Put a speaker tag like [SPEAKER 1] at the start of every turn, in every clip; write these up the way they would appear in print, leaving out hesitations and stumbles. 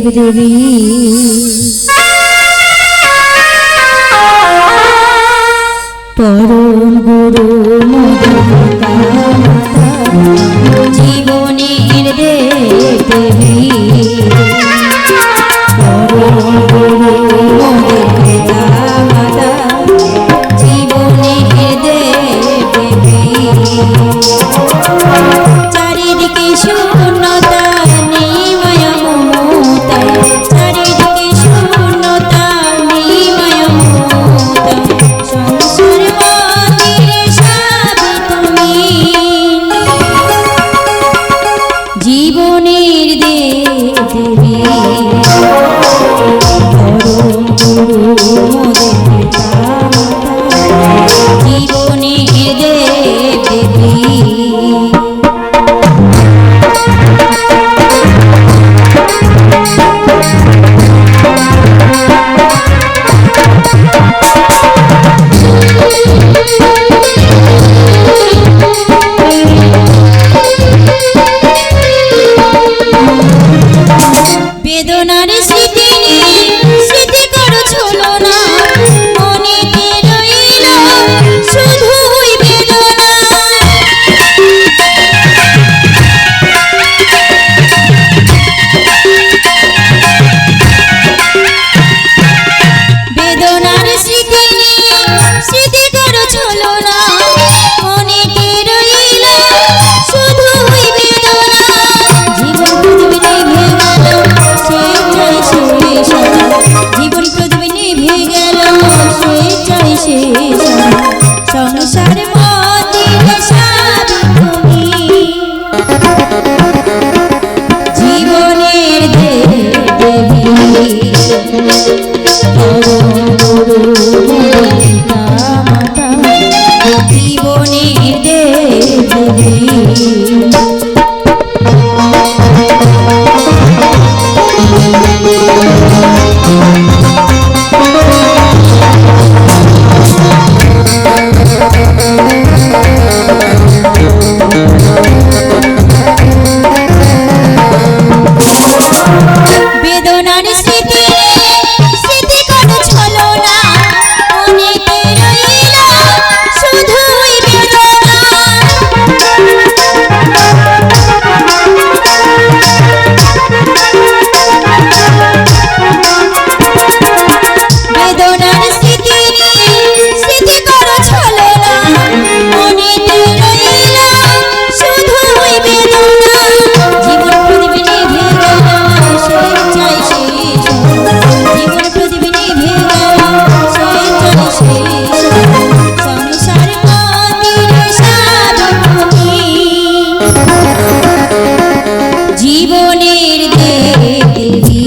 [SPEAKER 1] দেবী পরম গুরু মধুতা জীবনের দেবী পরম গুরু মধুতা জীবনের দেবী চারিদিকে শূন্যতা নিময় মমতা চারিদিকে শূন্যতা নিময় মমতা সংসার মন্দিরে সাধু তুমি জীবনের দেবী পরম গুরু মধুতা জীবনের দেবী বেদনার স্মৃতি স্মৃতি করো ছলো না মনেতে রইল শুধুই বেদনা বেদনার স্মৃতি স্মৃতি করো ছলো না মনেতে রইল শুধুই বেদনা জীবন সংসার মন্দিরে সাধু তুমি জীবনের দেবী পরম গুরু মধুতা মাতা জীবনের দেবী বেদনার স্মৃতি স্মৃতি করো ছলো না মনেতে রইল শুধুই বেদনা বেদনার স্মৃতি স্মৃতি করো ছলো না মনেতে রইল শুধুই বেদনা জীবন প্রদীপ নিভে গেল চাই শেষ জীবন প্রদীপ নিভে গেল চাই শেষ সংসার মন্দিরে সাধু তুমি জীবনের দেবী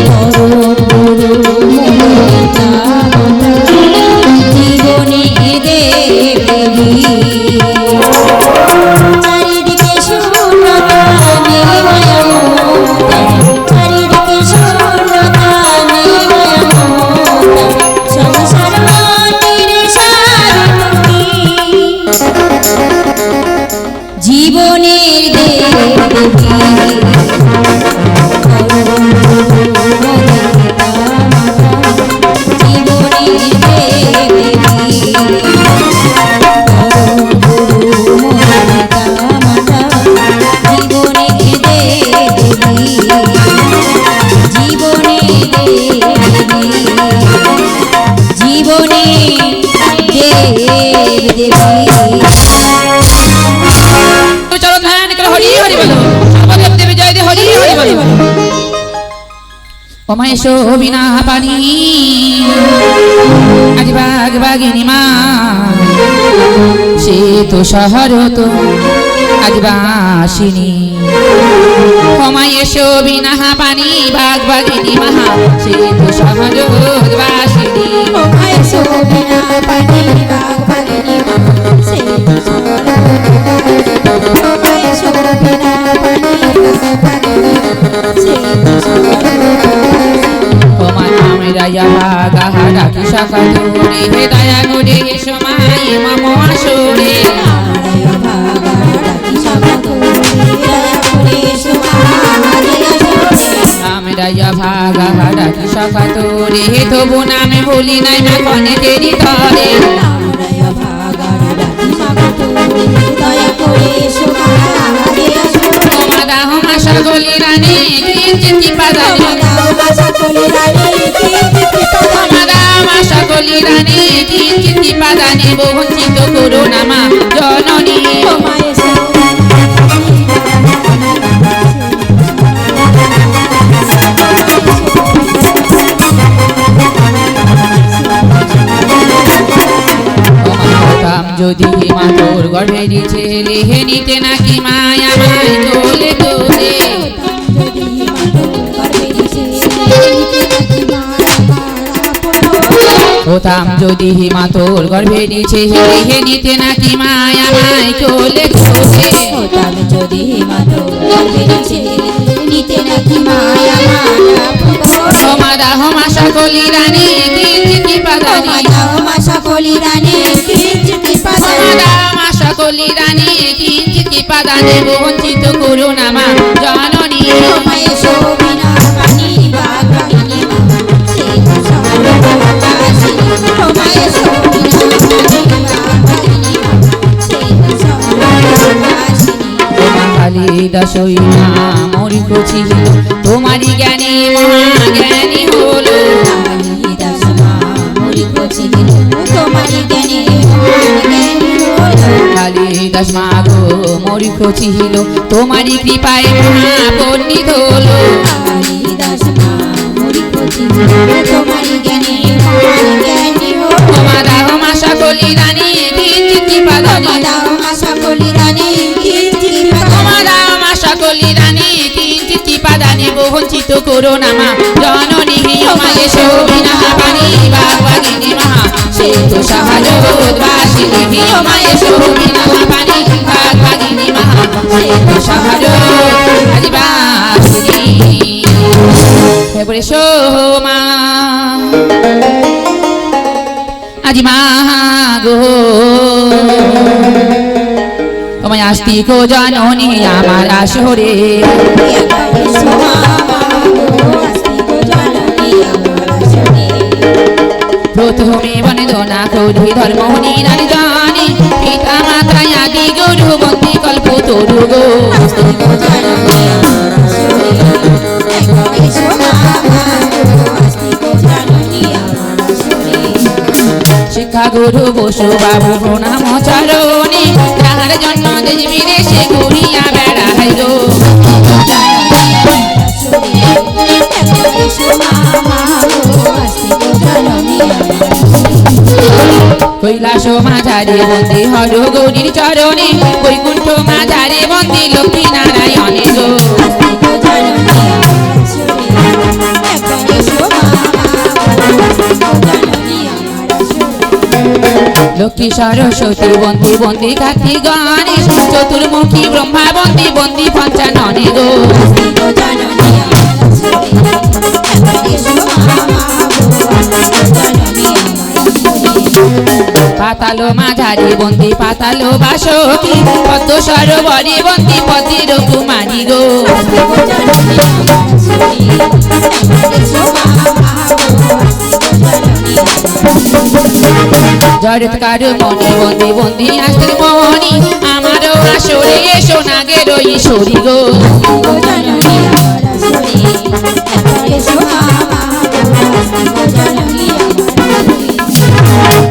[SPEAKER 1] পরম গুরু মধুতা জীবনের দেবী চারিদিকে শূন্যতা নিময় মমতা চারিদিকে শূন্যতা নিময় মমতা সংসার মন্দিরে সাধু তুমি জীবনের দেবী পরম গুরু মধুতা জীবনের দেবী পরম গুরু মধুতা জীবনের দেবী জীবনের দেবী জীবনের দেবী
[SPEAKER 2] চলো ধ্যান করে হরি হরি বলো আমাদের দেবী জয় দে হরি হরি বলো ওমায় শোভিনা পানি আজ বাগ বাগিনী মা সে তো শহর তো আজ বাসিনী ওমায় শোভিনা পানি বাগ বাগিনী মা সে তো শহর বাসিনী
[SPEAKER 1] ওমায় শোভিনা পানি বাগ বাগিনী মা সে তো শহর ওমায় শোভিনা পানি বাগ বাগিনী সে তো শহর
[SPEAKER 2] ওমায় আমি রায়া গাহা ডাকি শাখা ধরে হে দয়া করে সময় মাম আসরে
[SPEAKER 1] রায়া ভাগা ডাকি শাখা ধরে দয়া করে সময়
[SPEAKER 2] রে তবু নামে ভুলি নাই মা কনে তেরি তরে
[SPEAKER 1] রামরায় ভাগার রাখি মাগো তুমি দয়া করে এসো মা আমাদের আসরে
[SPEAKER 2] তোমা দাহ মা সকলি রানী কীর্তি পাদানি
[SPEAKER 1] দাও মা সকলে রানী কীর্তি
[SPEAKER 2] তোমা দাহ মা সকলি রানী কীর্তি পাদানি বঞ্চিত করো না মা জননী
[SPEAKER 1] তোমায় এসো
[SPEAKER 2] হতাম যদি মা তোর গর্ভের ছেলে হে নিতে নাকি মায়া মায় তোলে তোলে
[SPEAKER 1] যদি মাতো গর্ভে ছেলে নিতে নাকি মারা মারা পড়ো
[SPEAKER 2] হতাম যদি মা তোর গর্ভের ছেলে হে নিতে নাকি মায়া মায় তোলে তোলে
[SPEAKER 1] হতাম যদি মাতো গর্ভে ছেলে নিতে নাকি মায়া মারা পড়ো
[SPEAKER 2] তোমা দাহ মা সকলি রানী কীর্তি পাদানি
[SPEAKER 1] দাও মা সকলি রানী কীর্তি
[SPEAKER 2] তোমা দাহ মা সকলি রানী কীর্তি পাদানি বঞ্চিত করো না মা জননী
[SPEAKER 1] তোমায় এসো বিনা পানি বাগানি সেই সর্বদাসী তোমায় এসো বিনা পানি বাগানি সেই সর্বদাসী
[SPEAKER 2] কালী দশই না মরি ছিল তোমারই জ্ঞানী মহাজ্ঞানী হলো
[SPEAKER 1] কালিদাস মা মরি কছিল তোমারই জ্ঞানে জ্ঞানী হলো
[SPEAKER 2] কালিদাস মা গো মরি ছিল তোমারই কৃপায় মহাপণ্ডিত হলো
[SPEAKER 1] কালিদাস মা মরি কছিল তোমারই জ্ঞানে জ্ঞানী হলো
[SPEAKER 2] তোমা দাহ মা সকলি রানী কীর্তি পাদানি
[SPEAKER 1] দাও মা সকলি রানী কীর্তি
[SPEAKER 2] তোমা দাহ মা সকলি রানী কীর্তি পাদানি বঞ্চিত করো না মা জননী আমায় শোভিনা পানি বাগবাগিনী মহা সে তো সাহায্যবাসিনী আমায় শোভিনা পানি বাগবাগিনী মহা সে তো সাহায্যবাসিনী এবারে সোমা আজি মা গো তোমায় আস্তিক জননী আমার আসরে প্রথমে বন্দনা করি ধর্ম নিরানি জানি পিতা মাতা আদি গুরু বন্দী কল্প তরু গো শিক্ষা গুরু বসু বাবু প্রণাম চরণে যাহার জন্য দেশ বিদেশে ঘুরিয়া বেড়াই গো কৈলাস মাঝারে বন্দী হর গৌরীর চরণে বৈকুণ্ঠ মাঝারে বন্দী লক্ষ্মী নারায়ণে গো লক্ষ্মী সরস্বতী বন্দী বন্দী কার্তিক গণেশ চতুর্মুখী ব্রহ্মা বন্দী বন্দী পঞ্চাননে গো পাতালো মাঝারি বন্দী পাতালো বাসকি পদ্ম সরোবরে বন্দী পদ্মের কুমারী গো জড়ৎকার মনি বন্দী বন্দী আসতে মনি আমারও আসরে এসো নাগের ঈশ্বরী গো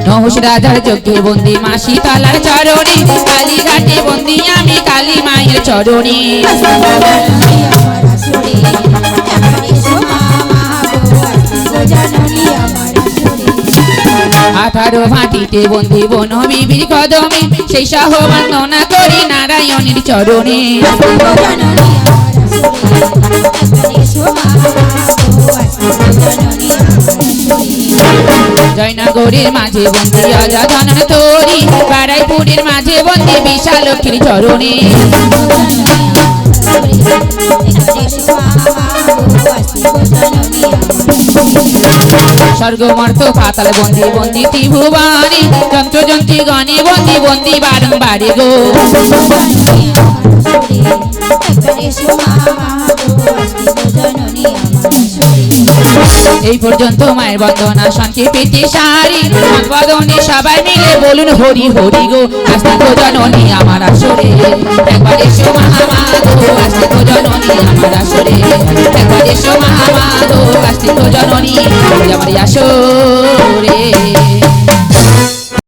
[SPEAKER 2] নহুষ রাজার যজ্ঞে বন্দী মাসি তালার চরণে কালীঘাটে বন্দী আমি কালী মায়ের চরণে আঠারো ভাটিতে বন্দী বন বিবির কদমে সেই সহ বন্দনা করি নারায়ণের চরণে জয়নগরের মাঝে বন্দী অজাধন তোরি বারাইপুরের মাঝে বন্দী বিশাল লক্ষ্মীর চরণে স্বর্গমর্ত পাতাল বন্দী বন্দী ত্রিভুবনে যন্ত্রযন্ত্রী গণে বন্দী বন্দী বারংবারে গো এই পর্যন্ত মায়ের বন্দনা সংক্ষেপেতে সারি বদনে সবাই মিলে বলুন হরি হরি গো আসতে তো জননী আমার আসরে একবার এসো মহামাগো আসতে তো জননী আমার আসরে একবার এসো মহামাগো আসতে তো জননী আমার আসরে